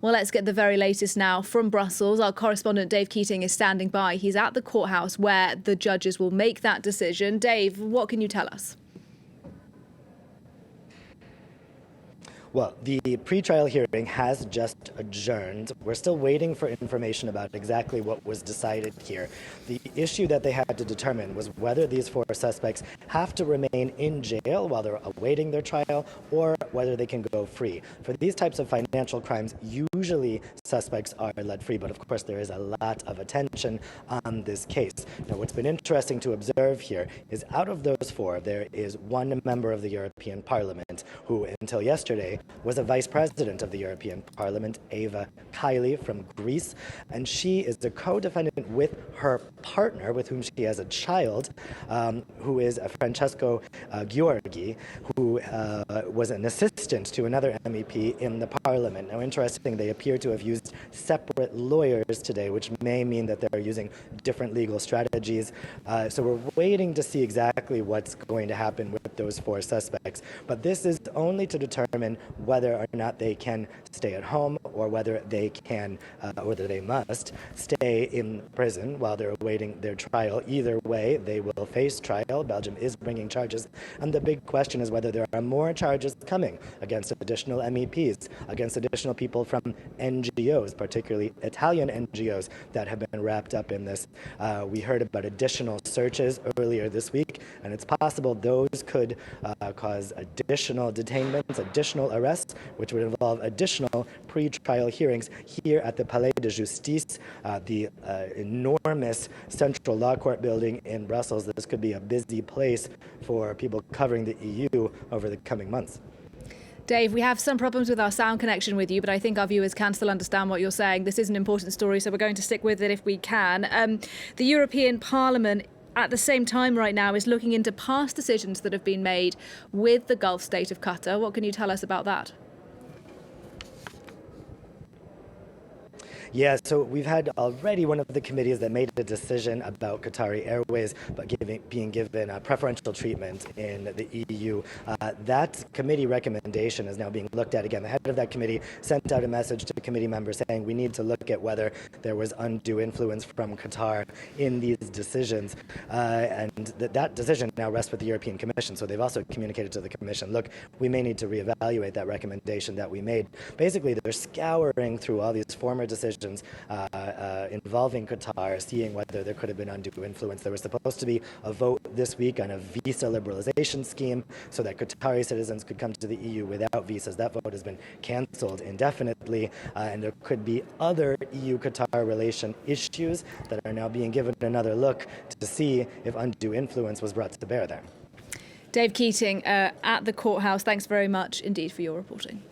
Well, let's get the very latest now from Brussels. Our correspondent Dave Keating is standing by. He's at the courthouse where the judges will make that decision. Dave, what can you tell us? Well, the pretrial hearing has just adjourned. We're still waiting for information about exactly what was decided here. The issue that they had to determine was whether these four suspects have to remain in jail while they're awaiting their trial or whether they can go free. For these types of financial crimes, usually suspects are let free, but of course there is a lot of attention on this case. Now, what's been interesting to observe here is out of those four, there is one member of the European Parliament who, until yesterday, was a vice president of the European Parliament, Eva Kaili from Greece, and she is the co-defendant with her partner, with whom she has a child, who is Francesco Giorgi, who was an assistant to another MEP in the Parliament. Now, interesting, they appear to have used separate lawyers today, which may mean that they're using different legal strategies. So we're waiting to see exactly what's going to happen with those four suspects. But this is only to determine whether or not they can stay at home or whether they can, whether they must stay in prison while they're awaiting their trial. Either way, they will face trial. Belgium is bringing charges. And the big question is whether there are more charges coming against additional MEPs, against additional people from NGOs, particularly Italian NGOs that have been wrapped up in this. We heard about additional searches earlier this week, and it's possible those could cause additional detainments, additional arrests, which would involve additional pre-trial hearings here at the Palais de Justice, the enormous central law court building in Brussels. This could be a busy place for people covering the EU over the coming months. Dave, we have some problems with our sound connection with you, but I think our viewers can still understand what you're saying. This is an important story, so we're going to stick with it if we can. The European Parliament at the same time right now is looking into past decisions that have been made with the Gulf state of Qatar. What can you tell us about that? Yeah, so we've had already one of the committees that made a decision about Qatari Airways but being given preferential treatment in the EU. That committee recommendation is now being looked at again. The head of that committee sent out a message to committee members saying we need to look at whether there was undue influence from Qatar in these decisions. And that decision now rests with the European Commission. So they've also communicated to the Commission, look, we may need to reevaluate that recommendation that we made. Basically, they're scouring through all these former decisions involving Qatar, seeing whether there could have been undue influence. There was supposed to be a vote this week on a visa liberalization scheme so that Qatari citizens could come to the EU without visas. That vote has been cancelled indefinitely, and there could be other EU-Qatar relation issues that are now being given another look to see if undue influence was brought to bear there. Dave Keating at the courthouse, thanks very much indeed for your reporting.